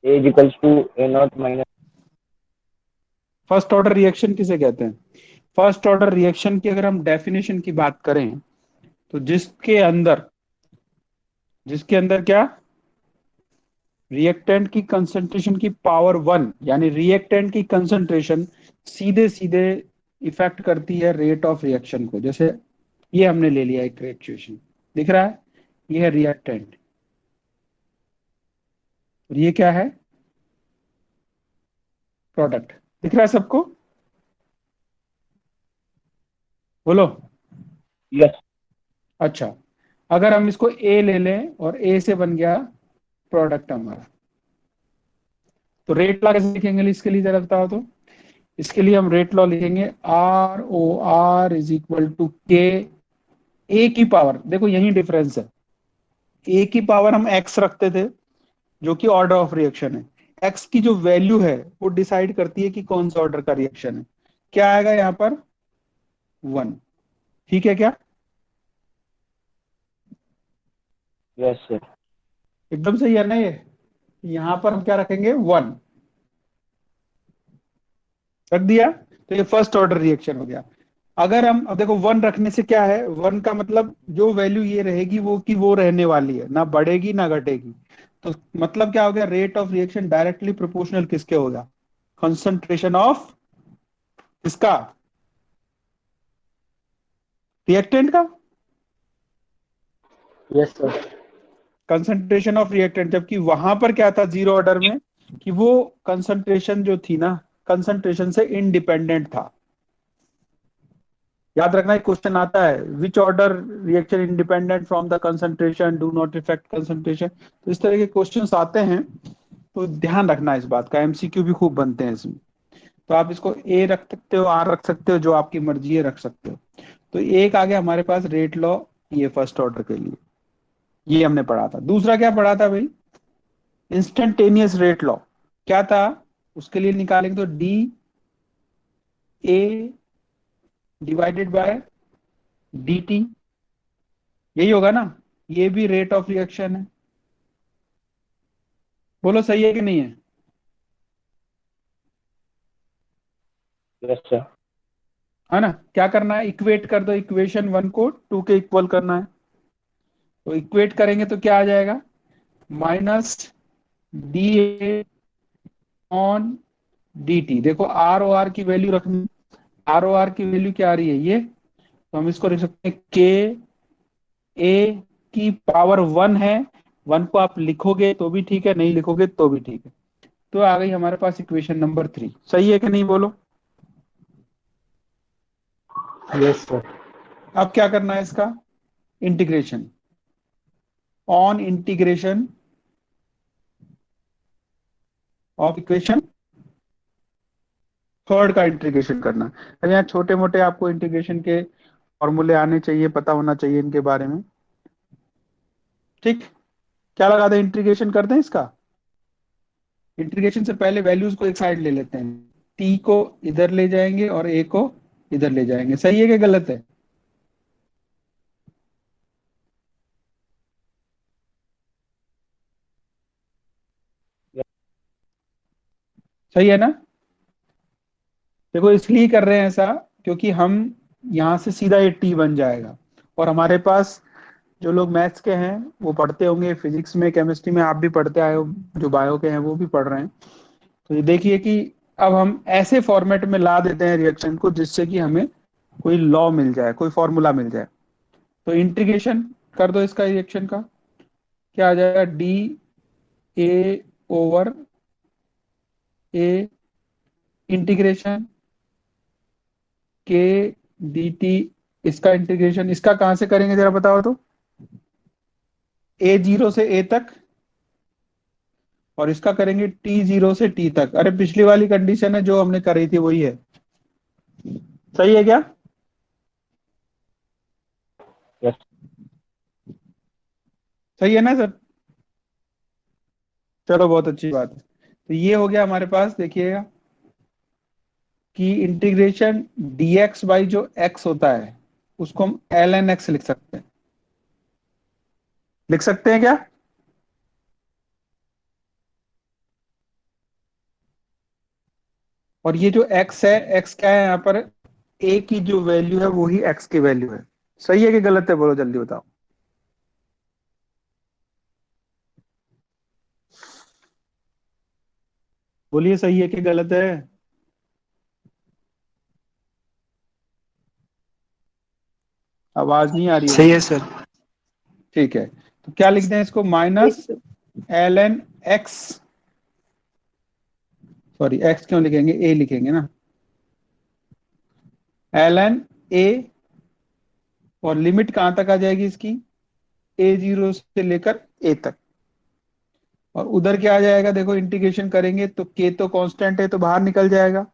A is equals to A naught minus. First order reaction किसे कहते हैं? First order reaction की अगर हम डेफिनेशन की बात करें, तो जिसके अंदर क्या, रिएक्टेंट की कंसंट्रेशन की पावर 1, यानी रिएक्टेंट की कंसंट्रेशन सीधे सीधे इफेक्ट करती है रेट ऑफ रिएक्शन को। जैसे ये हमने ले लिया एक रिएक्शन, दिख रहा है, ये है रिएक्टेंट, और ये क्या है, प्रोडक्ट। दिख रहा है सबको? बोलो। Yes. अच्छा, अगर हम इसको ए ले लें और ए से बन गया प्रोडक्ट हमारा, तो रेट लॉ कैसे लिखेंगे इसके लिए, जरा बताओ तो। इसके लिए हम रेट लॉ लिखेंगे R O R is equal to K, A की पावर, देखो यही डिफरेंस है, ए की पावर हम एक्स रखते थे, जो कि ऑर्डर ऑफ रिएक्शन है। एक्स की जो वैल्यू है वो डिसाइड करती है कि कौन सा ऑर्डर का रिएक्शन है। क्या आएगा यहाँ पर, 1। ठीक है क्या? Yes, sir. एकदम सही है ना ये? यहाँ पर हम क्या रखेंगे, 1 रख दिया, तो ये फर्स्ट ऑर्डर रिएक्शन हो गया। अगर हम, अब देखो 1 रखने से क्या है, 1 का मतलब जो वैल्यू ये रहेगी वो की वो रहने वाली है, ना बढ़ेगी ना घटेगी। तो मतलब क्या हो गया, rate of reaction directly proportional किसके होगा, कंसंट्रेशन ऑफ इसका, रिएक्टेंट का, Yes, sir. Concentration of reactant. जबकि वहां पर क्या था जीरो ऑर्डर में, कि वो कंसंट्रेशन जो थी ना, कंसंट्रेशन से इंडिपेंडेंट था। याद रखना, एक क्वेश्चन आता है, which order reaction independent from the concentration do not effect concentration. तो इस तरह के क्वेश्चंस आते हैं, तो ध्यान रखना इस बात का, एमसीक्यू भी खूब बनते हैं इसमें। तो आप इसको ए रख सकते हो, आर रख सकते हो, जो आपकी मर्जी है रख सकते हो। तो एक आ गया हमारे पास रेट लॉ, ये फर्स्ट ऑर्डर के लिए, ये हमने पढ़ा था। दूसरा क्या पढ़ा था भाई, इंस्टेंटेनियस रेट लॉ। क्या था, उसके लिए निकालेंगे तो D A divided by D T, यही होगा ना, ये भी रेट ऑफ रिएक्शन है। बोलो सही है कि नहीं है? Yes, sir. है ना? क्या करना है, इक्वेट कर दो, इक्वेशन 1 को 2 के इक्वल करना है। तो इक्वेट करेंगे तो क्या आ जाएगा, minus D A on D T. देखो आर ओ आर की वैल्यू रखनी, आर ओ आर की वैल्यू क्या आ रही है ये, तो हम इसको लिख सकते हैं के ए की पावर 1 है। 1 को आप लिखोगे तो भी ठीक है, नहीं लिखोगे तो भी ठीक है। तो आ गई हमारे पास इक्वेशन नंबर 3। सही है कि नहीं, बोलो। Yes, sir. अब क्या करना है इसका, integration, on integration of equation third का इंटीग्रेशन करना। अरे यहाँ छोटे मोटे आपको इंटीग्रेशन के फॉर्मूले आने चाहिए, पता होना चाहिए इनके बारे में। ठीक, क्या लगा दे, इंटीग्रेशन करते हैं इसका। इंटीग्रेशन से पहले वैल्यूज को एक साइड ले लेते हैं, टी को इधर ले जाएंगे और ए को इधर ले जाएंगे। सही है कि गलत है? Yes. सही है ना? देखो इसलिए कर रहे हैं ऐसा, क्योंकि हम यहाँ से सीधा ये टी बन जाएगा। और हमारे पास जो लोग मैथ्स के हैं वो पढ़ते होंगे, फिजिक्स में केमिस्ट्री में आप भी पढ़ते आए हो, जो बायो के हैं वो भी पढ़ रहे हैं। तो ये देखिए कि अब हम ऐसे फॉर्मेट में ला देते हैं रिएक्शन को, जिससे कि हमें कोई लॉ मिल जाए, कोई फॉर्मूला मिल जाए। तो इंटीग्रेशन कर दो इसका, रिएक्शन का क्या आ जाएगा, D A over a integration के डी टी। इसका इंटीग्रेशन, इसका कहां से करेंगे जरा बताओ तो, ए जीरो से ए तक, और इसका करेंगे टी जीरो से टी तक। अरे पिछली वाली कंडीशन है जो हमने करी थी वही है। सही है क्या? Yes. सही है ना सर? चलो बहुत अच्छी बात है। तो ये हो गया हमारे पास, देखिएगा कि इंटीग्रेशन dx बाई जो x होता है उसको हम ln x लिख सकते हैं। लिख सकते हैं क्या? और ये जो x है, x क्या है यहाँ पर, a की जो वैल्यू है वो ही x की वैल्यू है। सही है कि गलत है, बोलो जल्दी बताओ। बोलिए सही है कि गलत है। आवाज नहीं आ रही है सही है मेरी। सर। ठीक है, तो क्या लिखते हैं इसको, minus L N X, sorry X क्यों लिखेंगे, ए लिखेंगे ना, एल एन ए, और लिमिट कहां तक आ जाएगी इसकी, ए जीरो से लेकर ए तक। और उधर क्या आ जाएगा, देखो इंटीग्रेशन करेंगे तो के तो कांस्टेंट है तो बाहर निकल जाएगा,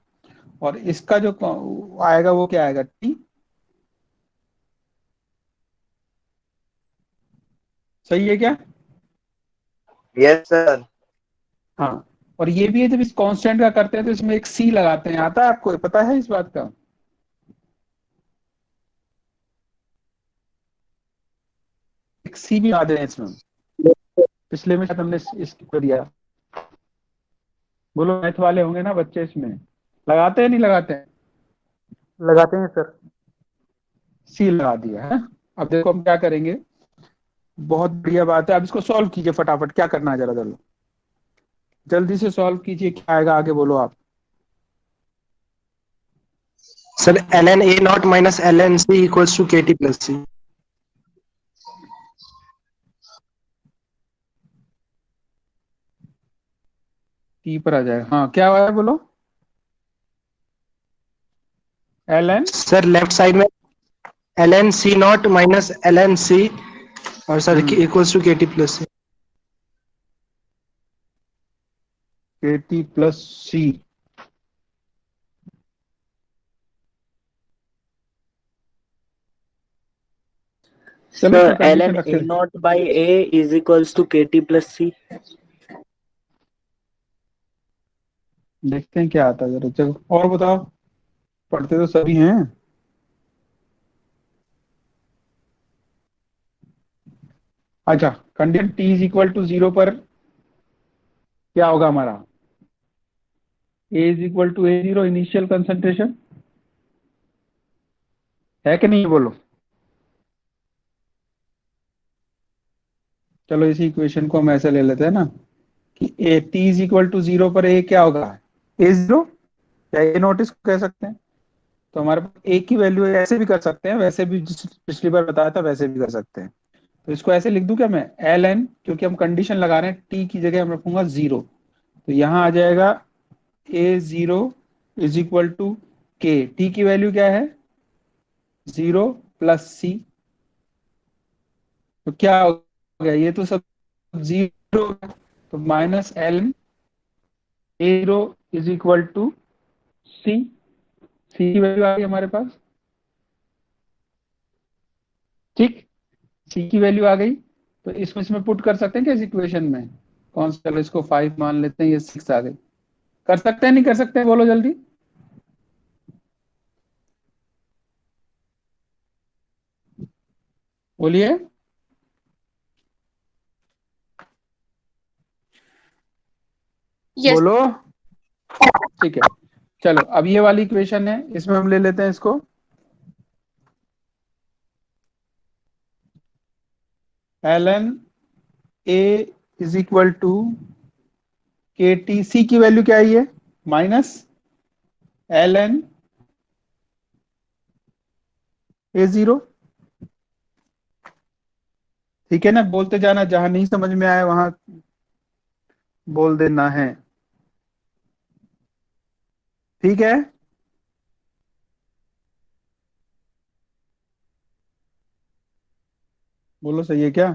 और इसका जो आएगा वो क्या आएगा, टी। सही है क्या। Yes sir. हाँ, और ये भी है, जब इस कांस्टेंट का करते हैं तो इसमें एक सी लगाते हैं, आता है आपको, पता है इस बात का। एक सी भी आ हैं इसमें, पिछले में शायद हमने इसको दिया। बोलो मैथ वाले होंगे ना बच्चे, इसमें लगाते हैं नहीं लगाते हैं। लगाते हैं सर। सी लगा दिया है। अब देखो हम क्या करेंगे, बहुत बढ़िया बात है, अब इसको सॉल्व कीजिए फटाफट, क्या करना है जरा जल्दी जल्दी से सॉल्व कीजिए, क्या आएगा आगे बोलो आप। Sir L N A not minus L N C equals to K T plus C. T पर आ जाएगा, हाँ क्या आया बोलो, L N sir left side में L N C not minus L N C, और sir equals to K T plus C. K T plus सी। चलो इसको सर एल कंडीशन एन रख के A not by A is equals to K T plus C. देखते हैं क्या आता है जरा, चलो और बताओ, पढ़ते तो सभी हैं। अच्छा, condition T is equal to zero पर क्या होगा हमारा, A is equal to A zero initial concentration, है कि नहीं बोलो। चलो इसी इक्वेशन को हम ऐसे ले लेते हैं ना, कि A T is equal to zero पर ए क्या होगा, ए जीरो, या ए नोट इसको कह सकते हैं। तो हमारे पास ए की वैल्यू ऐसे भी कर सकते हैं, वैसे भी जिस पिछली बार बताया था वैसे भी कर सकते हैं। तो इसको ऐसे लिख दूं क्या मैं, एल एन, क्योंकि हम कंडीशन लगा रहे हैं, टी की जगह हम रखूंगा जीरो, तो यहाँ आ जाएगा ए zero is equal to K, T की वैल्यू क्या है, जीरो प्लस सी, तो क्या हो गया, ये तो सब जीरो, तो minus L A zero is equal to C, C की वैल्यू आ गई हमारे पास, ठीक, सी की वैल्यू आ गई। तो इसमें इसमें पुट कर सकते हैं क्या इस इक्वेशन में, कौन सा, चलो इसको 5 मान लेते हैं, ये 6 आ गई, कर सकते हैं नहीं कर सकते हैं, बोलो जल्दी। बोलिए। यस। बोलो। ठीक है, चलो अब ये वाली इक्वेशन है, इसमें हम ले लेते हैं इसको, L N A is equal to K T, C की वैल्यू क्या है ये, minus L N A zero, ठीक है ना, बोलते जाना, जहां नहीं समझ में आए वहां बोल देना है, ठीक है। बोलो सही है क्या।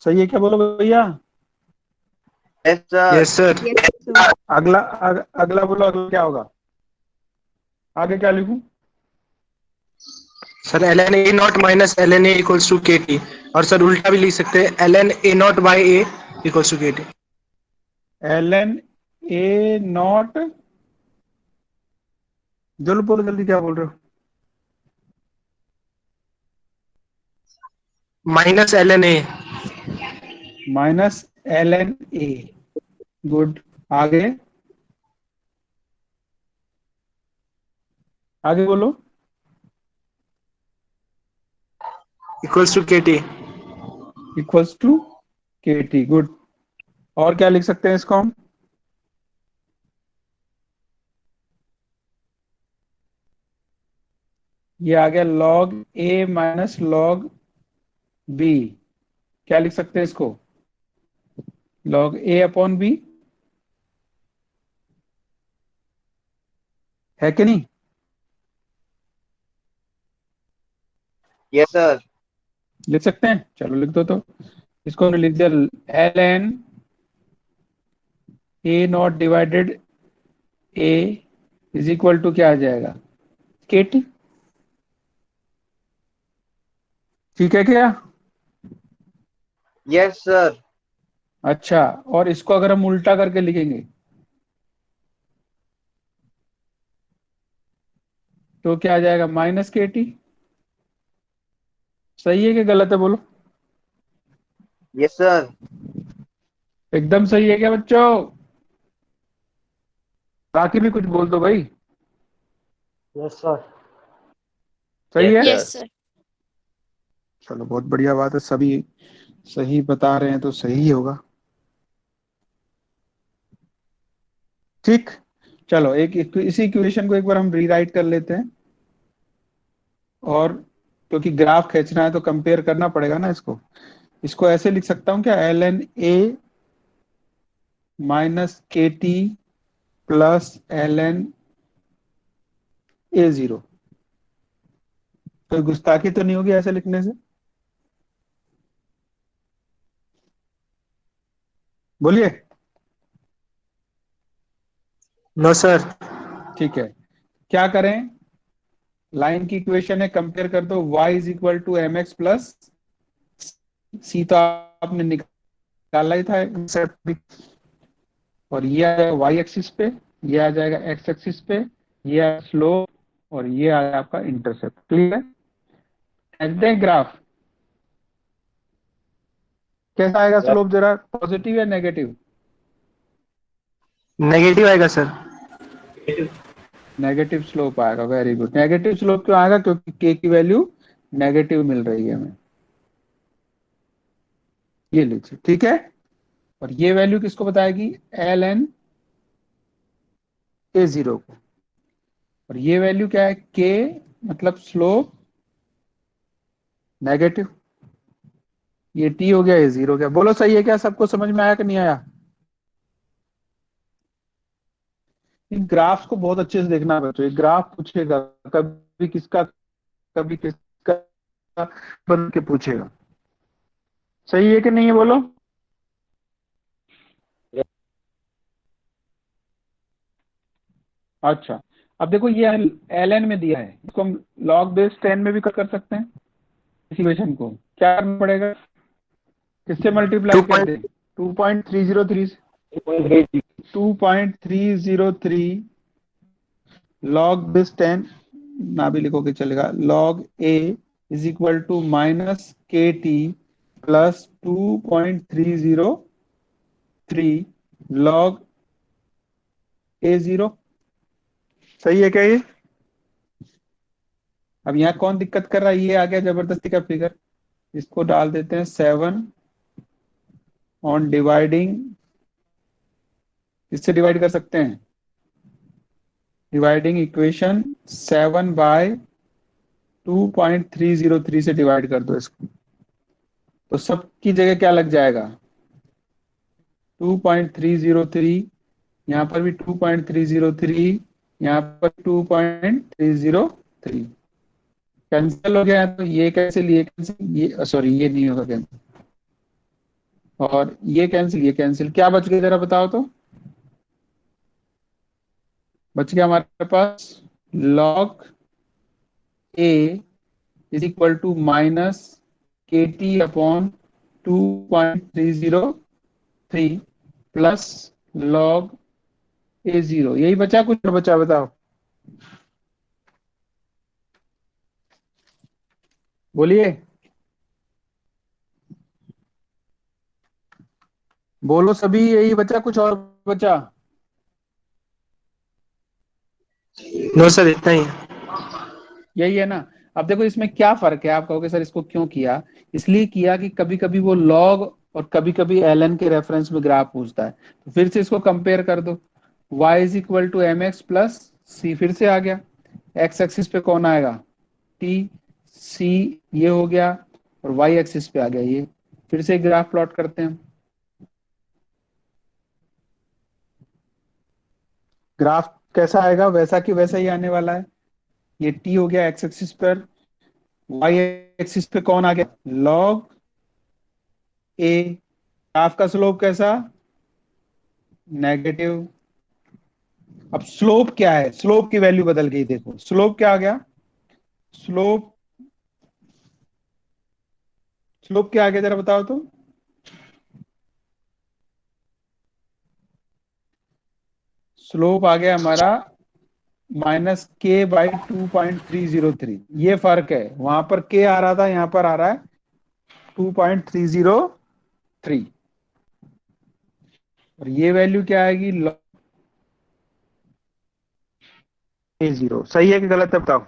सही है क्या, बोलो भैया। Yes sir. Yes sir. Yes sir. अगला बोलो, अगला क्या होगा, आगे क्या लिखूं। Sir L N A not minus L N A equals to K T, और सर उल्टा भी लिख सकते हैं, L N A not by A equals to K T. L N A not, जल्दी बोलो, जल्दी क्या बोल रहे हो? Minus L N A. Minus L N A. Good. आगे आगे बोलो। Equals to K T. Equals to K T. Good. और क्या लिख सकते हैं इसको हम? ये आ गया log a minus log b। क्या लिख सकते हैं इसको? log a अपॉन b, है कि नहीं? Yes sir. लिख सकते हैं, चलो लिख दो तो। इसको हमने लिख दिया L N A not divided A is equal to क्या आ जाएगा? K T. ठीक है क्या? Yes sir. अच्छा, और इसको अगर हम उल्टा करके लिखेंगे तो क्या आ जाएगा? Minus K T. सही है कि गलत है बोलो? Yes sir. एकदम सही है क्या बच्चों? बाकी भी कुछ बोल दो भाई। Yes sir. सही है? Yes sir. चलो बहुत बढ़िया बात है, सभी सही बता रहे हैं तो सही होगा। ठीक, चलो इसी इक्वेशन को एक बार हम रीराइट कर लेते हैं। और क्योंकि ग्राफ खींचना है तो कंपेयर करना पड़ेगा ना इसको। इसको ऐसे लिख सकता हूं क्या? L N A minus K T plus L N A zero. कोई गुस्ताखी तो नहीं होगी ऐसे लिखने से? बोलिए। No sir. ठीक है, क्या करें? लाइन की इक्वेशन है, कंपेयर कर दो। y is equal to M X plus C, तो आपने निकाला ही था एक्सेप्ट। और ये आ जाएगा y एक्सिस पे, ये आ जाएगा x एक्सिस पे, ये आ स्लोप, और ये आ जाएगा आपका इंटरसेप्ट। क्लियर है? खींचते हैं ग्राफ। कैसा आएगा स्लोप जरा? पॉजिटिव या नेगेटिव? नेगेटिव आएगा सर। नेगेटिव स्लोप आएगा। Very good. नेगेटिव स्लोप क्यों आएगा? क्योंकि k की वैल्यू नेगेटिव मिल रही है हमें। ये लीजिए, ठीक है। और ये वैल्यू किसको बताएगी? एल एन ए जीरो को। और ये वैल्यू क्या है? के मतलब स्लोप नेगेटिव। ये टी हो गया, ये जीरो हो गया। बोलो सही है क्या? सबको समझ में आया कि नहीं आया? इन ग्राफ्स को बहुत अच्छे से देखना बच्चों। ये ग्राफ पूछेगा कभी किसका, कभी किसका, बन के पूछेगा। सही है कि नहीं है बोलो? अच्छा, अब देखो ये एल एन में दिया है, इसको हम लॉग बेस 10 में भी कर सकते हैं। इस इक्वेशन को क्या करना पड़ेगा? किससे मल्टीप्लाई कर दें? 2.303 से। 2.303 लॉग बेस 10 ना भी लिखोगे चलेगा। Log A is equal to minus K T plus 2.303 log A zero. सही है क्या ये? अब यहाँ कौन दिक्कत कर रहा है? ये आ गया जबरदस्ती का फिगर। इसको डाल देते हैं 7 ऑन डिवाइडिंग। इससे डिवाइड कर सकते हैं, डिवाइडिंग इक्वेशन 7 बाय 2.303 से डिवाइड कर दो इसको। तो सबकी जगह क्या लग जाएगा? 2.303, यहाँ पर भी 2.303, यहाँ पर 2.303। कैंसिल हो गया, तो ये कैंसिल, ये कैंसिल, ये सॉरी ये नहीं होगा कैंसिल, और ये कैंसिल, ये कैंसिल। क्या बच गया जरा बताओ तो? बच गया हमारे पास log a is equal to minus K T upon 2.303 plus log A0, यही बचा, कुछ और बचा बताओ, बोलिए, बोलो सभी, यही बचा, कुछ और बचा? नो सर, इतना ही है। यही है ना। अब देखो इसमें क्या फर्क है, आप कहोगे सर इसको क्यों किया। इसलिए किया कि कभी कभी वो लॉग और कभी कभी एलएन के रेफरेंस में ग्राफ पूछता है, तो फिर से इसको कंपेयर कर दो। y is equal to M X plus C, फिर से आ गया। एक्स एक्सिस पे कौन आएगा, टी, सी ये हो गया, और वाई एक्सिस पे आ गया ये। फिर से ग्राफ प्लॉट करते हैं। ग्राफ कैसा आएगा, वैसा कि वैसा ही आने वाला है। ये टी हो गया एक्स एक्सिस पर, वाई एक्सिस पे कौन आ गया, लॉग ए। ग्राफ का स्लोप कैसा, नेगेटिव। अब स्लोप क्या है, स्लोप की वैल्यू बदल गई, देखो स्लोप क्या आ गया, स्लोप, स्लोप क्या आ गया जरा बताओ तो। स्लोप आ गया हमारा -k/2.303। ये फर्क है, वहां पर k आ रहा था, यहां पर आ रहा है 2.303। और ये वैल्यू क्या आएगी, A0। सही है कि गलत है बताओ।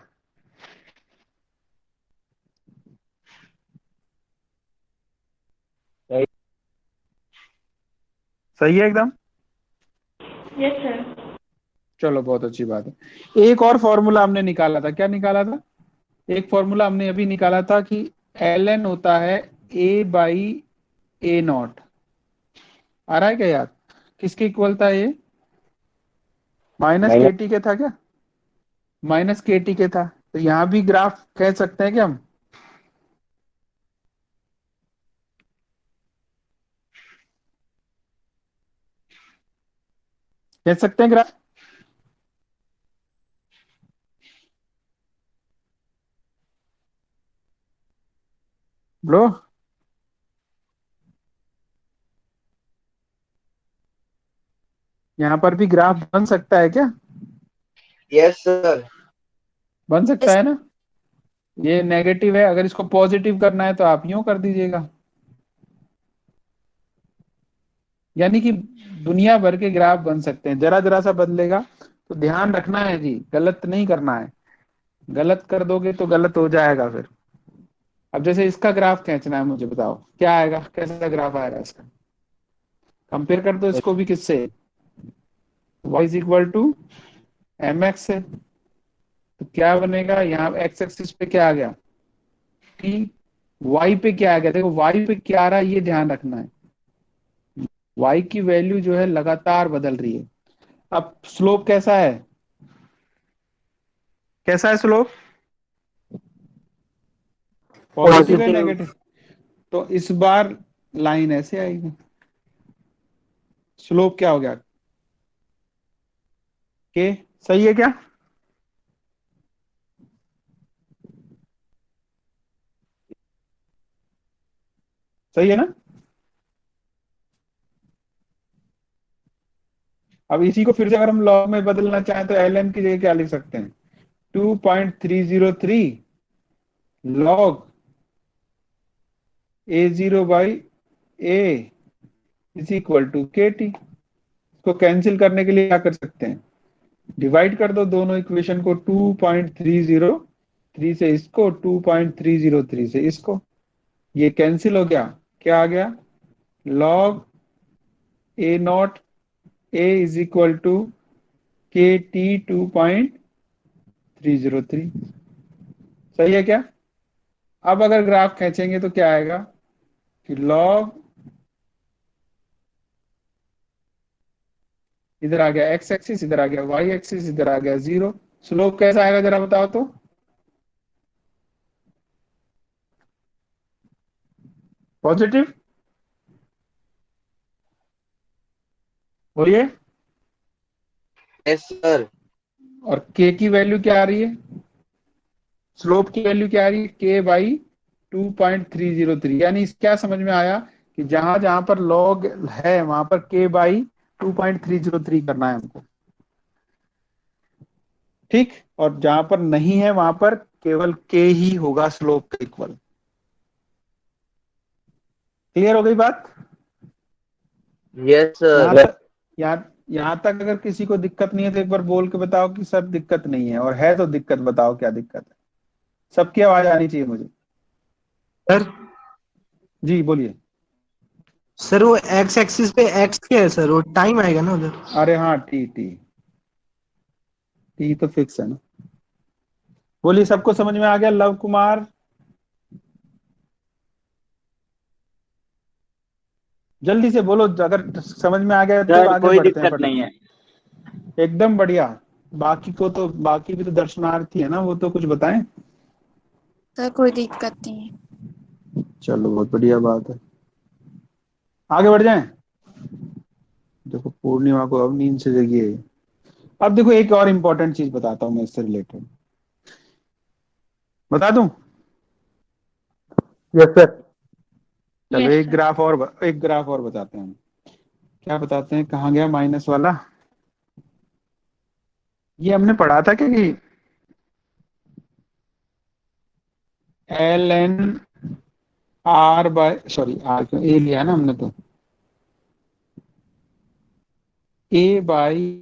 सही। सही है एकदम। Yes sir. चलो बहुत अच्छी बात है। एक और फॉर्मूला हमने निकाला था, क्या निकाला था, एक फॉर्मूला हमने अभी निकाला था कि ln होता है A/A0। आ रहा है क्या याद, किसके इक्वल था ये, माइनस के माइनस। टी के था क्या, माइनस के टी के था। तो यहां भी ग्राफ कह सकते हैं क्या हम, कह सकते हैं ग्राफ, ब्रो। यहाँ पर भी ग्राफ बन सकता है क्या, यस सर। बन सकता है ना। ये नेगेटिव है, अगर इसको पॉजिटिव करना है तो आप यूं कर दीजिएगा। यानी कि दुनिया भर के ग्राफ बन सकते हैं, जरा जरा सा बदलेगा। तो ध्यान रखना है जी, गलत नहीं करना है, गलत कर दोगे तो गलत हो जाएगा फिर। अब जैसे इसका ग्राफ खींचना है, मुझे बताओ क्या आएगा, कैसा ग्राफ आएगा इसका, कंपेयर कर दो इसको भी किससे, y is equal to M X है। तो क्या बनेगा, यहाँ एक्स एक्सिस पे क्या आ गया, t, y पे क्या आ गया, देखो y पे क्या आ रहा है ये ध्यान रखना है। y की वैल्यू जो है लगातार बदल रही है। अब स्लोप कैसा है, कैसा है स्लोप, पॉजिटिव है पॉजिटिव। नेगेटिव। तो इस बार लाइन ऐसे आएगी, स्लोप क्या हो गया, के। सही है क्या, सही है ना। अब इसी को फिर से अगर हम लॉग में बदलना चाहें तो एल एन की जगह क्या लिख सकते हैं, 2.303 log A0/A is equal to K T. इसको कैंसिल करने के लिए क्या कर सकते हैं, डिवाइड कर दो दोनों इक्वेशन को, 2.303 से इसको, 2.303 से इसको, ये कैंसिल हो गया, क्या आ गया, log A0 A is equal to K T 2.303। सही है क्या। अब अगर ग्राफ खींचेंगे तो क्या आएगा कि लॉग, इधर आ गया एक्स एक्सिस, इधर आ गया वाई एक्सिस, इधर आ गया 0। स्लोप कैसा आएगा जरा बताओ तो, पॉजिटिव, बोलिए। Yes sir. और के की वैल्यू क्या आ रही है, स्लोप की वैल्यू क्या आ रही है, k/2.303। यानी क्या समझ में आया कि जहां जहां पर लॉग है वहां पर k/2.303 करना है हमको। ठीक, और जहां पर नहीं है वहां पर केवल के ही होगा स्लोप का इक्वल। क्लियर हो गई बात? यस यहाँ सर। तक यहाँ तक अगर किसी को दिक्कत नहीं है तो एक बार बोल के बताओ कि सर दिक्कत नहीं है, और है तो दिक्कत बताओ क्या दिक्कत है। सबकी आवाज आनी चाहिए मुझे। सर जी बोलिए। सर वो एक्स एक्सिस पे एक्स क्या है सर, वो टाइम आएगा ना उधर। अरे हाँ, टी टी टी तो फिक्स है ना। बोलिए, सबको समझ में आ गया? लव कुमार, जल्दी से बोलो, अगर समझ में आ गया तो सर आगे कोई बढ़ते हैं दिक्कत फटाफट। नहीं है। एकदम बढ़िया। बाकी भी तो दर्शनार्थी है ना, वो तो कुछ बताएं। सर कोई दिक्कत नहीं है। चलो बहुत बढ़िया बात है, आगे बढ़ जाएं। देखो पूर्णिमा को अब नींद से जगी है। अब देखो एक और इम्पोर्टेंट चीज बताता हूँ मैं इससे रिलेटेड, बता दूं? Yes sir. चलो यस सर। एक ग्राफ और बताते हैं हम। क्या बताते हैं, कहाँ गया माइनस वाला? ये हमने पढ़ा था कि L N R by, sorry R क्यों, ए लिया है ना हमने, तो A by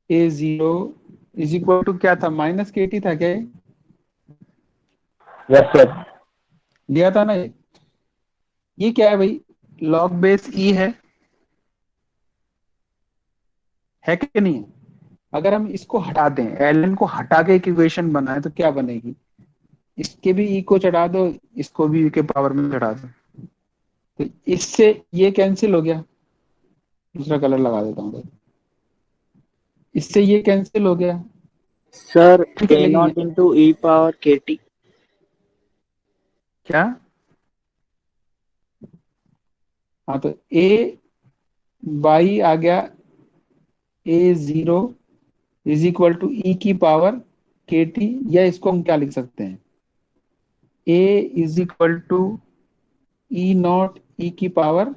A zero is equal to क्या था, माइनस के टी था क्या ये? Yes sir. लिया था ना ये क्या है भाई? लॉग बेस ई है कि नहीं है? अगर हम इसको हटा दें, एल एन को हटा के एक इक्वेशन बनाए तो क्या बनेगी? इसके भी ई को चढ़ा दो, इसको भी ई के पावर में चढ़ा दो, तो इससे ये कैंसिल हो गया। दूसरा कलर लगा देता हूँ, इससे ये कैंसिल हो गया। सर ठीक है, ए लेकिन नॉट इंटू ई पावर के टी। क्या? हाँ तो ए बाई आ गया ए जीरो इज इक्वल टू ई की पावर के टी, या इसको हम क्या लिख सकते हैं, A is equal to E naught E की पावर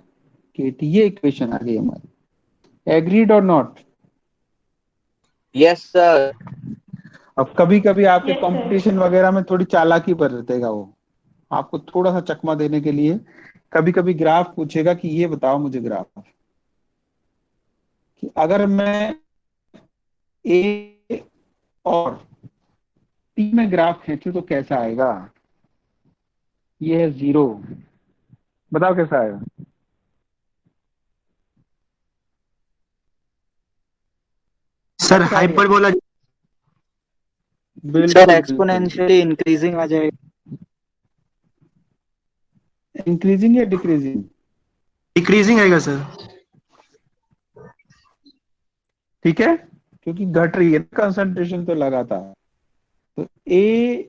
के टी। ये इक्वेशन आ गई हमारी। एग्रीड और नॉट? Yes sir. अब कभी कभी आपके यस सर। कंपटीशन वगैरह में थोड़ी चालाकी बरतेगा वो, आपको थोड़ा सा चकमा देने के लिए कभी कभी ग्राफ पूछेगा कि ये बताओ मुझे ग्राफ, कि अगर मैं ए और टी में ग्राफ खींचू तो कैसा आएगा। ये है जीरो, बताओ कैसा आएगा? सर कैसा आएगा? हाइपरबोला। सर बिल्कुल बिल्कुल। एक्सपोनेंशियली इंक्रीजिंग आ जाएगा। इंक्रीजिंग या डिक्रीजिंग? डिक्रीजिंग आएगा सर। ठीक है, क्योंकि घट रही है कंसंट्रेशन तो लगातार। तो ए,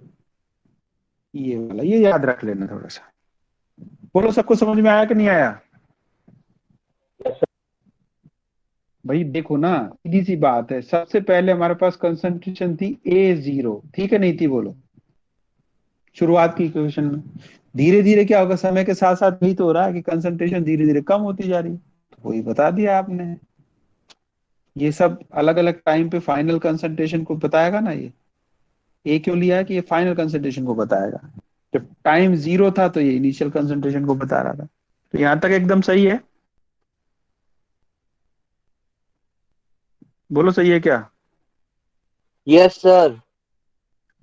ये वाला ये याद रख लेना थोड़ा सा। बोलो सबको समझ में आया कि नहीं आया? भाई देखो ना, सीधी सी बात है, सबसे पहले हमारे पास कंसंट्रेशन थी ए जीरो, ठीक है नहीं थी? बोलो, शुरुआत की इक्वेशन में। धीरे धीरे क्या होगा, समय के साथ साथ भी तो हो रहा है कि कंसंट्रेशन धीरे धीरे कम होती जा रही है, तो वही बता दिया आपने। ये सब अलग अलग टाइम पे फाइनल कंसंट्रेशन को बताएगा ना ये। ए क्यों लिया है कि ये फाइनल कंसंट्रेशन को बताएगा। जब टाइम जीरो था तो ये इनिशियल कंसंट्रेशन को बता रहा था। तो यहां तक एकदम सही है? बोलो सही है क्या? Yes sir.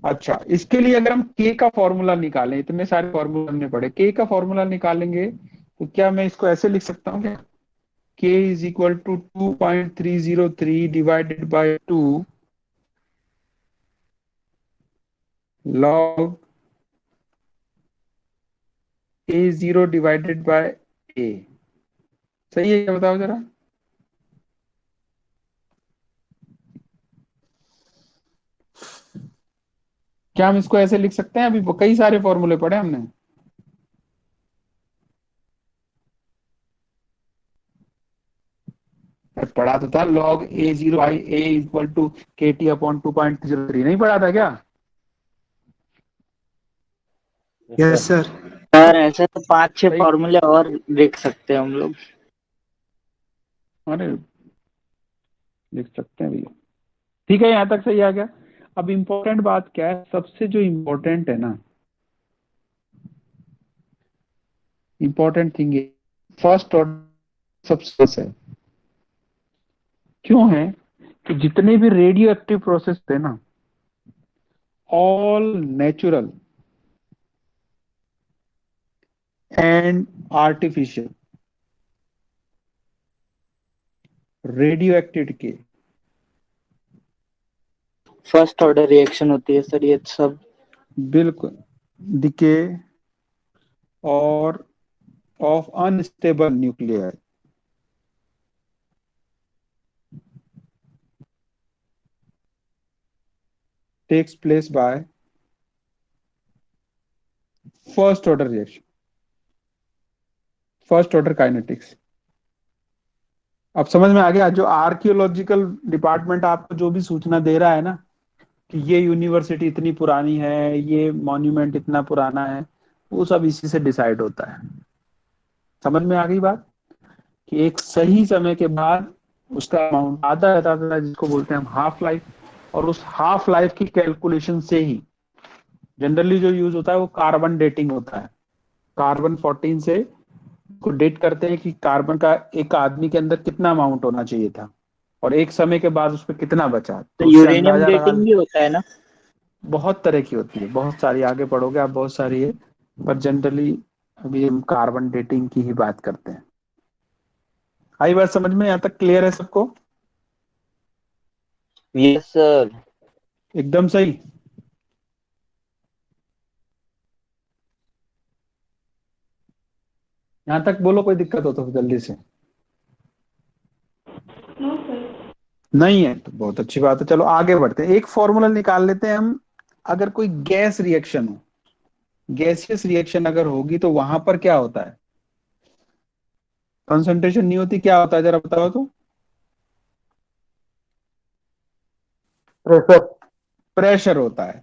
अच्छा, इसके लिए अगर हम के का फॉर्मूला निकालें, इतने सारे फॉर्मूला हमने पढ़े, के का फॉर्मूला निकालेंगे तो क्या मैं इसको ऐसे लिख सकता हूँ क्या, K is equal to 2.303 divided by 2 log A zero divided by A. सही है क्या, बताओ जरा? क्या हम इसको ऐसे लिख सकते हैं? अभी कई सारे फॉर्मूले पढ़े हमने। पढ़ा तो था log A zero I A equal to K T upon 2.03, नहीं पढ़ा था क्या? Yes sir. सर ऐसे तो 5-6 सही। फॉर्मूले और देख सकते हैं हम लोग। अरे लिख सकते हैं भैया। ठीक है, यहाँ तक सही आ गया। अब इम्पोर्टेंट बात क्या है, सबसे जो इम्पोर्टेंट है ना, इम्पोर्टेंट थिंग है फर्स्ट ऑर्डर सबस्टेंस है। क्यों है कि जितने भी रेडियो एक्टिव प्रोसेस थे ना, all natural and artificial radio active के फर्स्ट ऑर्डर रिएक्शन होती है सर ये सब। बिल्कुल डिके और of unstable nuclear takes place by first order reaction, first order kinetics. अब समझ में आ गया। जो आर्कियोलॉजिकल डिपार्टमेंट आपको जो भी सूचना दे रहा है ना कि ये यूनिवर्सिटी इतनी पुरानी है, ये मॉन्यूमेंट इतना पुराना है, वो सब इसी से डिसाइड होता है। समझ में आ गई बात कि एक सही समय के बाद उसका अमाउंट आधा रहता था जिसको बोलते हैं हम हाफ लाइफ, और उस हाफ लाइफ की कैलकुलेशन से ही जनरली जो यूज होता है वो कार्बन डेटिंग होता है। कार्बन 14 से को डेट करते हैं कि कार्बन का एक आदमी के अंदर कितना अमाउंट होना चाहिए था और एक समय के बाद उस पर कितना बचा, तो तो उससे यूरेनियम अंदाजा लगा। डेटिंग भी होता है ना? बहुत तरह की होती है, बहुत सारी, आगे पढ़ोगे आप, बहुत सारी है, पर जनरली अभी हम कार्बन डेटिंग की ही बात करते हैं। आई बात समझ में? यहाँ तक क्लियर है सबको? Yes sir. एकदम सही। यहाँ तक बोलो, कोई दिक्कत हो तो जल्दी से। नहीं है तो बहुत अच्छी बात है। चलो आगे बढ़ते हैं, एक फॉर्मूला निकाल लेते हैं हम। अगर कोई गैस रिएक्शन हो, गैसियस रिएक्शन अगर होगी तो वहां पर क्या होता है? कंसंट्रेशन नहीं होती, क्या होता है जरा बताओ तो? प्रेशर। प्रेशर होता है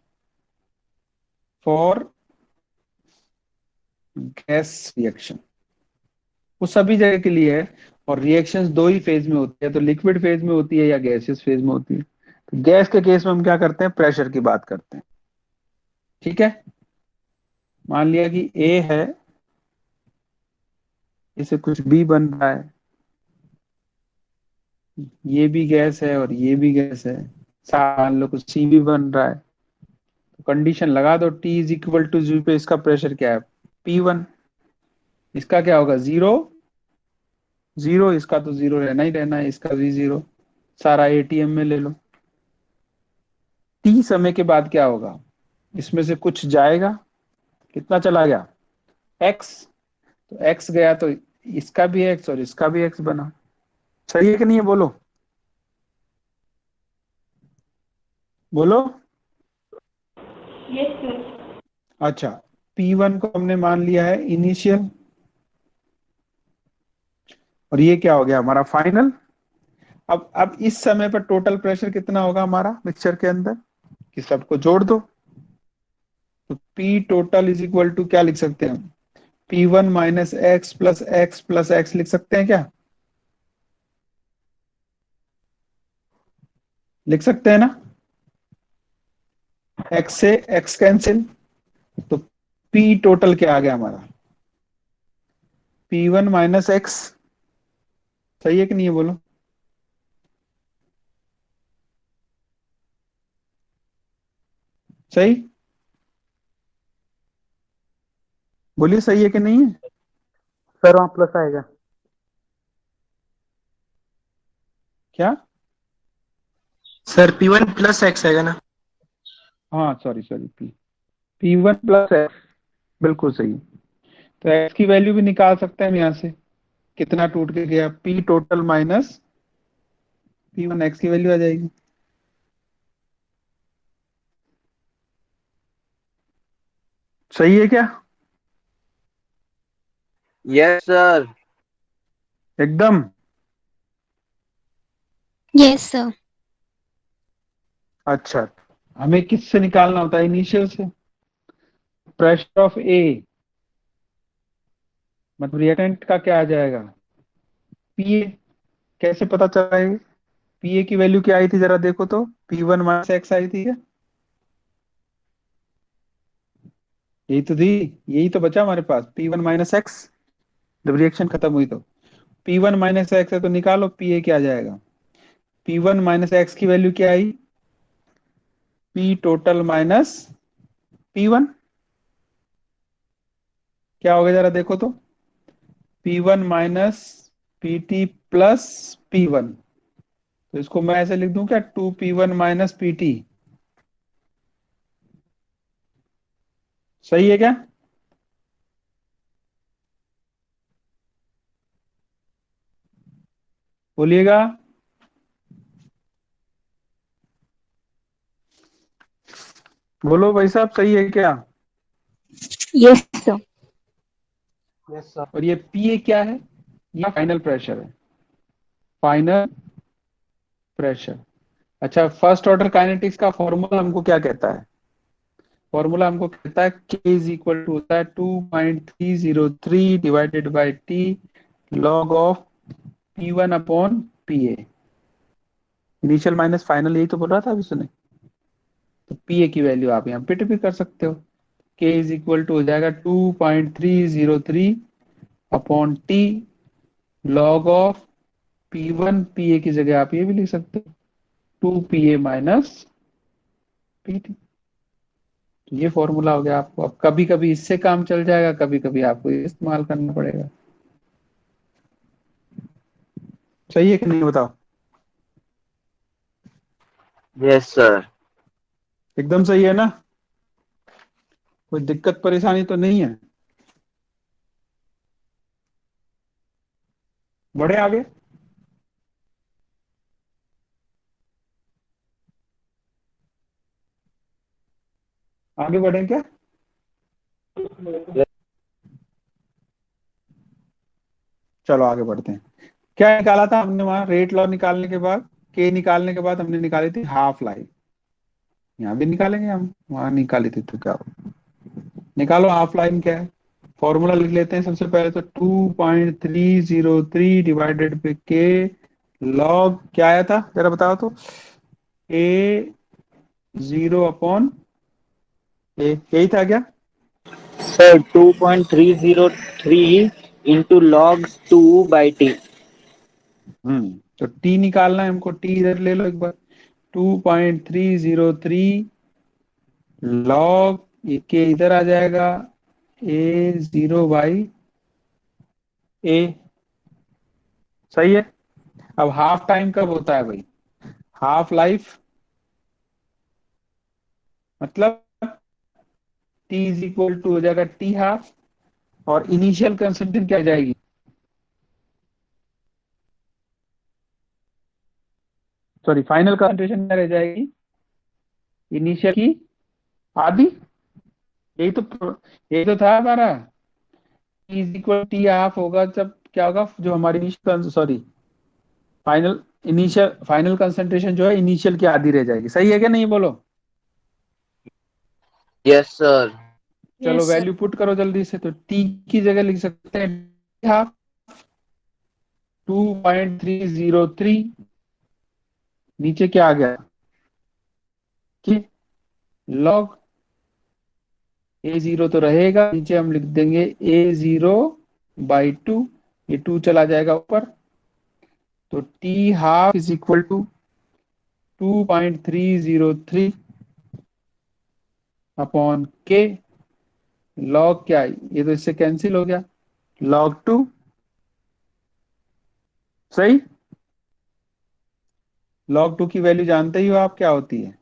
फॉर गैस रिएक्शन। वो सभी जगह के लिए है। और रिएक्शंस दो ही फेज में होती है, तो लिक्विड फेज में होती है या गैसियस फेज में होती है। तो गैस के केस में हम क्या करते हैं? प्रेशर की बात करते हैं। ठीक है, मान लिया कि ए है, इसे कुछ बी बन रहा है, ये भी गैस है और ये भी गैस है, मान लो कुछ सी भी बन रहा है। तो कंडीशन लगा दो, T is equal to zero पे इसका प्रेशर क्या है? P1। इसका क्या होगा? जीरो जीरो, इसका तो जीरो रहना ही रहना है, इसका भी जीरो। सारा एटीएम में ले लो। टी समय के बाद क्या होगा? इसमें से कुछ जाएगा, कितना चला गया? एक्स। तो एक्स गया तो इसका भी एक्स और इसका भी एक्स बना। सही है कि नहीं है? बोलो बोलो। Yes sir. अच्छा, P1 को हमने मान लिया है इनिशियल, और ये क्या हो गया हमारा? फाइनल। अब इस समय पर टोटल प्रेशर कितना होगा हमारा मिक्सचर के अंदर? कि सबको जोड़ दो, तो P total is equal to क्या लिख सकते हैं हम? P1 minus x plus x लिख सकते हैं क्या? लिख सकते हैं ना? एक्स से एक्स कैंसिल, तो P टोटल क्या आ गया हमारा? P1 minus x. सही है कि नहीं है? बोलो सही, बोलिए सही है कि नहीं है? सर वहाँ प्लस आएगा। क्या? सर P1 प्लस एक्स आएगा ना? हाँ sorry sorry, P1 plus x, बिल्कुल सही। तो एक्स की वैल्यू भी निकाल सकते हैं हम यहाँ से। कितना टूट के गया? P total minus P1, X की वैल्यू आ जाएगी। सही है क्या? Yes sir. एकदम। Yes sir. अच्छा, हमें किससे निकालना होता है? इनिशियल से। प्रेशर ऑफ ए मतलब रिएक्टेंट का क्या आ जाएगा? पीए। कैसे पता चला ये? पी ए की वैल्यू क्या आई थी जरा देखो तो, P1 माइनस एक्स आई थी क्या? यही तो थी, यही तो बचा हमारे पास, P1 माइनस एक्स। जब रिएक्शन खत्म हुई तो P1 माइनस एक्स है, तो निकालो पी ए क्या आ जाएगा। P1 माइनस एक्स की वैल्यू क्या आई, पी टोटल माइनस P1। क्या हो गया जरा देखो तो, P1 minus P T plus P1। तो इसको मैं ऐसे लिख दूं क्या, 2P1 माइनस पी टी। सही है क्या? बोलिएगा। बोलो भाई साहब, सही है क्या? Yes sir. Yes sir. और ये पी ए क्या है, ये फाइनल प्रेशर है, फाइनल प्रेशर। अच्छा, फर्स्ट ऑर्डर काइनेटिक्स का फॉर्मूला हमको क्या कहता है? फॉर्मूला हमको कहता है K इज इक्वल टू होता है 2.303 divided by T log of P1 upon P A. Initial minus final, यही तो बोल रहा था अभी सुने। तो पी ए की वैल्यू आप यहाँ पिट भी कर सकते हो। K इज इक्वल टू हो जाएगा 2.303 upon T log of P1, P A की जगह आप ये भी लिख सकते हो 2 PA माइनस पी टी। ये फॉर्मूला हो गया आपको। अब कभी कभी इससे काम चल जाएगा, कभी कभी आपको ये इस्तेमाल करना पड़ेगा। सही है कि नहीं बताओ? Yes sir. एकदम सही है ना? कोई दिक्कत परेशानी तो नहीं है? बढ़े आगे। आगे बढ़े क्या? चलो आगे बढ़ते हैं। क्या निकाला था हमने वहां, रेट लॉ निकालने के बाद, के निकालने के बाद हमने निकाली थी हाफ लाइफ। यहाँ भी निकालेंगे हम, वहां निकाली थी तो क्या हो? निकालो हाफ लाइन क्या है। फॉर्मूला लिख लेते हैं सबसे पहले तो, 2.303 डिवाइडेड बाई के लॉग क्या आया था जरा बताओ तो, ए जीरो अपॉन ए, यही था क्या? Sir 2.303 into log 2/t। तो टी निकालना है हमको, टी इधर ले लो एक बार। 2.303 लॉग, ये के इधर आ जाएगा, ए जीरो बाई ए। सही है। अब हाफ टाइम कब होता है भाई? हाफ लाइफ मतलब टी इज इक्वल टू हो जाएगा टी हाफ, और इनिशियल कंसंट्रेशन क्या आ जाएगी? सॉरी, फाइनल कंसंट्रेशन क्या रह जाएगी? इनिशियल की आधी। यही तो, यही तो था हमारा। T is equal T half होगा जब क्या होगा, जो हमारी initial, sorry, final, initial final concentration जो है इनिशियल की आधी रह जाएगी। सही है क्या नहीं, बोलो। Yes sir. चलो यस सर। वैल्यू पुट करो जल्दी से, तो टी की जगह लिख सकते हैं हाफ 2.303, नीचे क्या आ गया कि लॉग ए जीरो तो रहेगा, नीचे हम लिख देंगे ए जीरो बाई टू, ये टू चला जाएगा ऊपर, तो T half is equal to 2.303 upon K log क्या है, ये तो इससे कैंसिल हो गया, लॉग टू। सही। लॉग टू की वैल्यू जानते ही हो आप क्या होती है,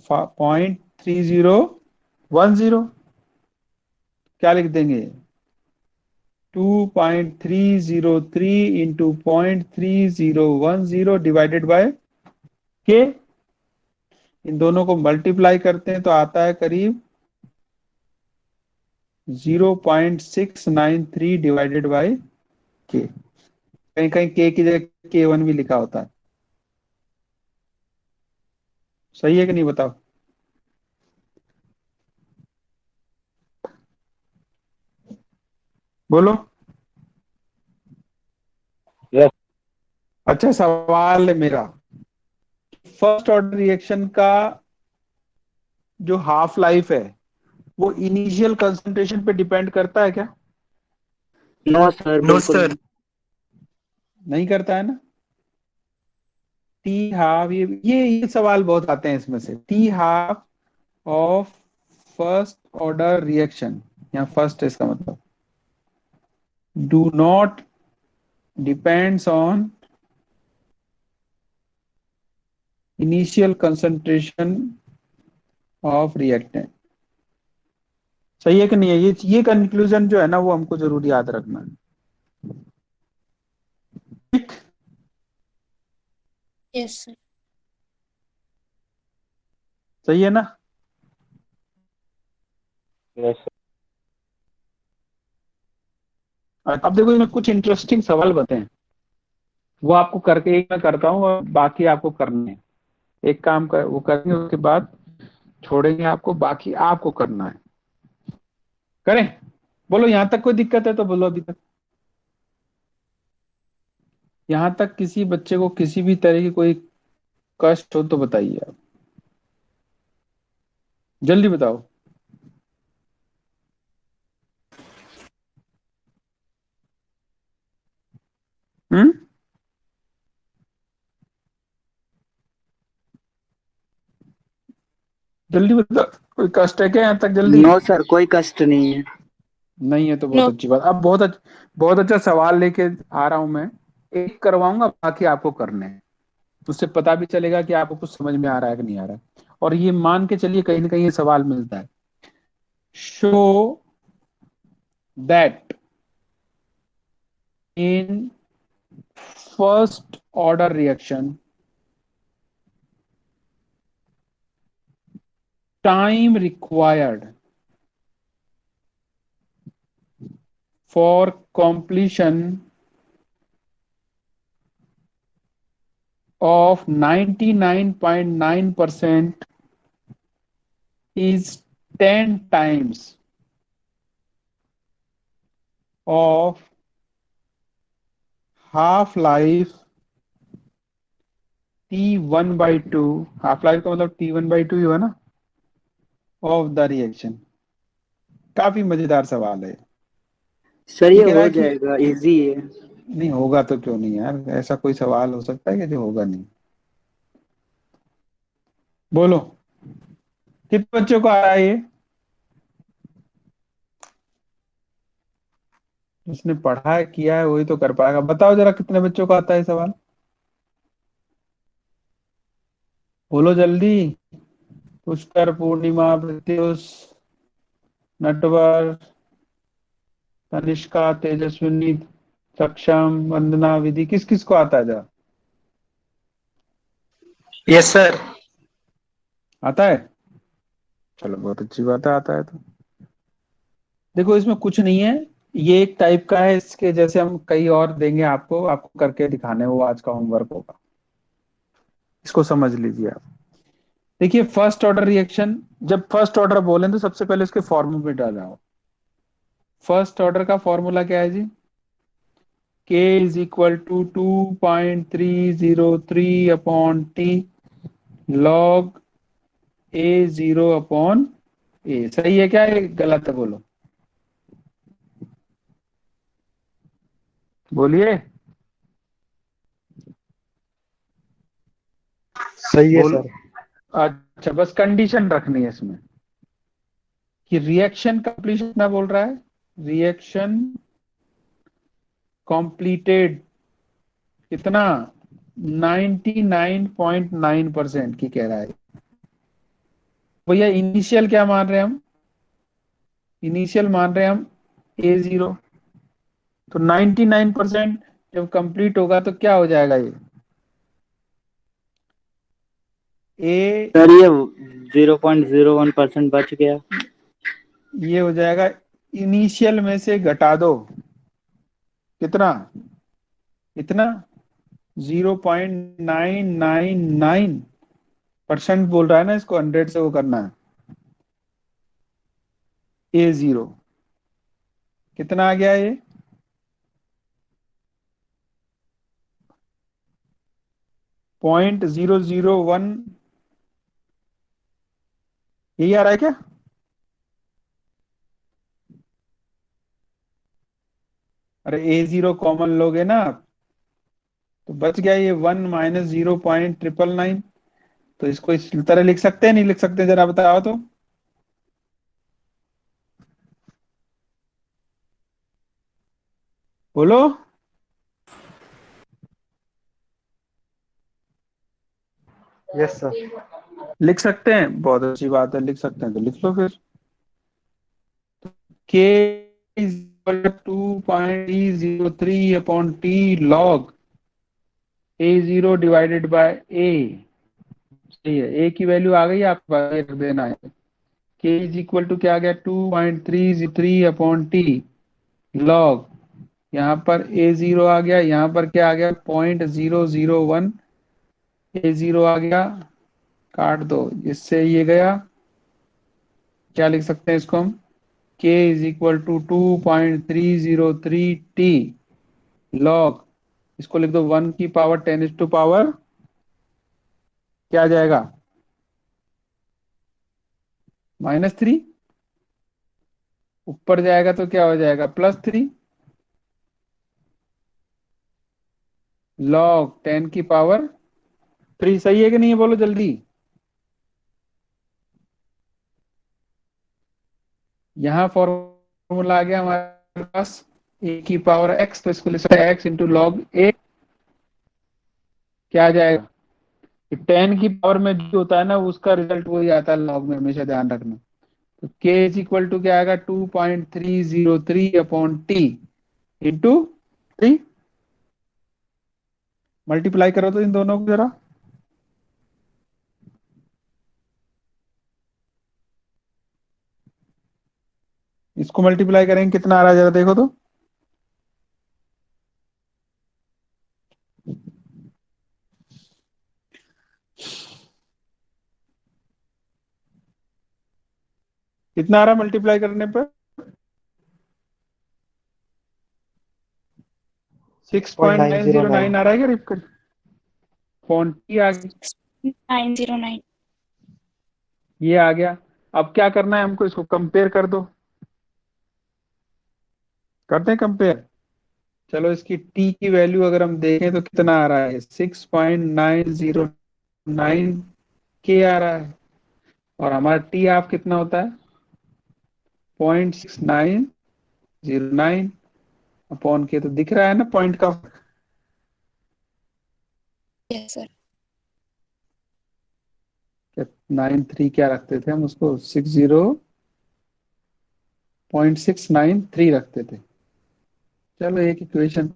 0.3010। क्या लिख देंगे, 2.303 इंटू 0.3010 डिवाइडेड बाय के। इन दोनों को मल्टीप्लाई करते हैं तो आता है करीब 0.693 डिवाइडेड बाय के। कहीं कहीं के की जगह K1 भी लिखा होता है। सही है कि नहीं बताओ? बोलो। यस अच्छा सवाल है मेरा, फर्स्ट ऑर्डर रिएक्शन का जो हाफ लाइफ है वो इनिशियल कंसंट्रेशन पे डिपेंड करता है क्या? नो सर, नो बिल्कुल सर। नहीं। नहीं करता है ना। टी हाफ, ये सवाल बहुत आते हैं इसमें से। T half of first order reaction, या फर्स्ट इसका मतलब do not depends on initial concentration of reactant. सही है कि नहीं है? ये कंक्लूजन जो है ना वो हमको जरूर याद रखना है। ठीक। Yes sir. सही है ना? Yes sir. अब देखो इसमें कुछ इंटरेस्टिंग सवाल बताए हैं, वो आपको करके, एक मैं करता हूँ और बाकी आपको करने हैं। एक काम कर, वो करेंगे उसके बाद छोड़ेंगे आपको, बाकी आपको करना है। करें? बोलो यहां तक कोई दिक्कत है तो बोलो अभी तक। यहां तक किसी बच्चे को किसी भी तरह की कोई कष्ट हो तो बताइए आप, जल्दी बताओ। हम्म, जल्दी बताओ। कोई कष्ट है क्या यहां तक? जल्दी। नो सर, कोई कष्ट नहीं है। नहीं है तो बहुत नो। अच्छी बात। अब बहुत अच्छा सवाल लेके आ रहा हूं मैं। एक करवाऊंगा, बाकी आपको करने हैं। उससे पता भी चलेगा कि आपको कुछ समझ में आ रहा है कि नहीं आ रहा है। और ये मान के चलिए कहीं ना कहीं ये सवाल मिलता है। Show that in first order reaction time required for completion of 99.9% is 10 times of half life T1/2। Half life का मतलब T1/2 ही हुआ ना, ऑफ द रिएक्शन। काफी मजेदार सवाल है। सर, ये ये कह रहा हो है कि जाएगा, इजी है। नहीं होगा तो क्यों नहीं यार, ऐसा कोई सवाल हो सकता है कि जो होगा नहीं? बोलो कितने बच्चों को आ रहा है ये? जिसने पढ़ा है किया है वही तो कर पाएगा। बताओ जरा कितने बच्चों को आता है ये सवाल? बोलो जल्दी। पुष्कर, पूर्णिमा, प्रत्युष, नटवर, तनिष्का, तेजस्विनी, सक्षम, वंदना, विधि, किस किस को आता है जरा? Yes sir. आता है? चलो बहुत अच्छी बात है, आता है तो। देखो इसमें कुछ नहीं है, ये एक टाइप का है, इसके जैसे हम कई और देंगे आपको, आपको करके दिखाने, वो आज का होमवर्क होगा। इसको समझ लीजिए आप। देखिए फर्स्ट ऑर्डर रिएक्शन, जब फर्स्ट ऑर्डर बोलें तो सबसे पहले उसके फॉर्मूले में डालो। फर्स्ट ऑर्डर का फॉर्मूला क्या है जी? K is equal to 2.303 upon T log A0 upon A। सही है क्या, ये गलत है? बोलो, बोलिए। सही है बोल। सर। अच्छा बस कंडीशन रखनी है इसमें कि रिएक्शन कंप्लीशन ना बोल रहा है, रिएक्शन कंप्लीटेड कितना? 99.9% की कह रहा है भैया। इनिशियल क्या मान रहे हैं हम? इनिशियल मान रहे हैं हम A0। तो 99% जब कंप्लीट होगा तो क्या हो जाएगा ए? सर, ये 0.01% बच गया। ये हो जाएगा, इनिशियल में से घटा दो कितना? इतना 0.999% बोल रहा है ना, इसको 100 से वो करना है। A0 कितना आ गया ये? 0.001 यही आ रहा है क्या? अरे A0 कॉमन लोगे ना तो बच गया ये 1 माइनस 0.999। तो इसको इस तरह लिख सकते हैं, नहीं लिख सकते? जरा बताओ तो। बोलो। Yes sir. लिख सकते हैं, बहुत अच्छी बात है, लिख सकते हैं तो लिख लो फिर। k is equal to 2.303 upon t log A0 divided by a। सही है, a की वैल्यू आ गई, आपके पास रख देना है। k इज इक्वल टू क्या आ गया? 2.303 अपॉन टी लॉग, यहाँ पर A0 आ गया, यहाँ पर क्या आ गया? 0.001। A0 आ गया, काट दो, इससे ये गया। क्या लिख सकते हैं इसको हम? k is equal to 2.303 T log, इसको लिख दो 1 की पावर 10 टू पावर क्या आ जाएगा? -3। ऊपर जाएगा तो क्या हो जाएगा? +3 लॉग 10 की पावर 3। सही है कि नहीं है? बोलो जल्दी। यहाँ फॉर्मूला आ गया हमारे पास a की पावर x, तो इसको लिख सकते हैं x इंटू लॉग a। क्या आ जाएगा? 10 की पावर में जो होता है ना उसका रिजल्ट वही आता है लॉग में, हमेशा ध्यान रखना। तो k इज इक्वल टू क्या आएगा? 2.303 अपॉन टी इंटू 3। मल्टीप्लाई करो तो इन दोनों को जरा। इसको मल्टीप्लाई करेंगे कितना आ रहा है जरा देखो तो। कितना आ रहा है मल्टीप्लाई करने पर? 6.909 आ रहा है क्या रिपकट? टी आ गई, 909। ये आ गया। अब क्या करना है हमको? इसको कंपेयर कर दो। करते हैं कंपेयर। चलो इसकी टी की वैल्यू अगर हम देखें तो कितना आ रहा है? 6.909 के आ रहा है, और हमारा टी हाफ कितना होता है? 0.6909 अपॉन के। तो दिख रहा है ना पॉइंट का? Yes sir. 93 क्या रखते थे हम उसको? 60.693 रखते थे। चलो एक इक्वेशन,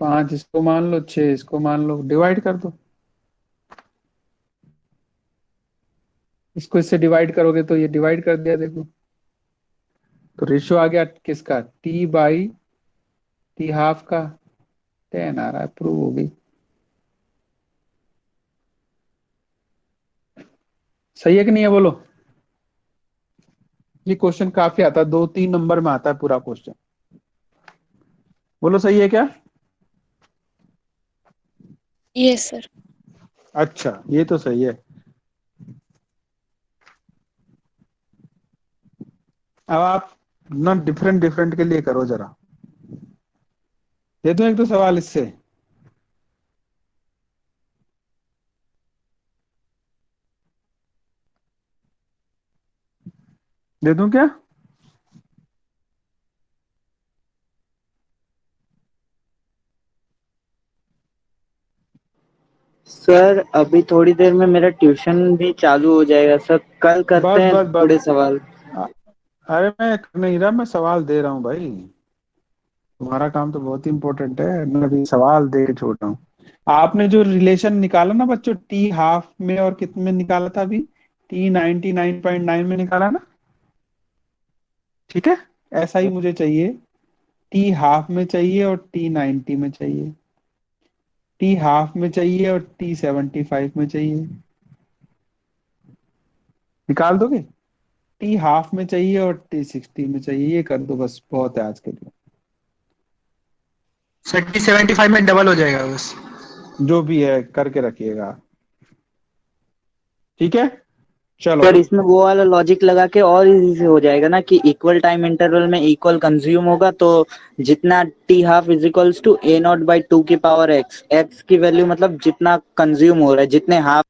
5 इसको मान लो, 6 इसको मान लो, डिवाइड कर दो। इसको इससे डिवाइड करोगे तो ये डिवाइड कर दिया देखो, तो रेशियो आ गया किसका? टी बाई टी हाफ का 10 आ रहा है। प्रूव हो गई। सही है कि नहीं है? बोलो। ये क्वेश्चन काफी आता है, 2-3 नंबर में आता है पूरा क्वेश्चन। बोलो सही है क्या? Yes sir. अच्छा ये तो सही है। अब आप ना डिफरेंट डिफरेंट के लिए करो जरा। दे दो एक दो सवाल इससे। दे दूं क्या? सर अभी थोड़ी देर में मेरा ट्यूशन भी चालू हो जाएगा सर, कल करते बस हैं बस बस। थोड़े सवाल। अरे मैं कर नहीं रहा, मैं सवाल दे रहा हूँ भाई। तुम्हारा काम तो बहुत ही इंपॉर्टेंट है, मैं अभी सवाल दे के छोड़ रहा हूँ। आपने जो रिलेशन निकाला ना बच्चों, टी हाफ में और कितने में निकाला था अभी? टी 99.9 में निकाला ना? ठीक है, ऐसा ही मुझे चाहिए। टी हाफ में चाहिए और टी 90 में चाहिए। टी हाफ में चाहिए और टी 75 में चाहिए। निकाल दोगे? टी हाफ में चाहिए और टी 60 में चाहिए। ये कर दो बस, बहुत है आज के लिए। सर T75 में डबल हो जाएगा बस। जो भी है करके रखिएगा, ठीक है। चलो पर इसमें वो वाला लॉजिक लगा के और इजी से हो जाएगा ना कि इक्वल टाइम इंटरवल में इक्वल कंज्यूम होगा, तो जितना T half is equals to A not by 2 की पावर एक्स, एक्स की वैल्यू मतलब जितना कंज्यूम हो रहा है, जितने हाफ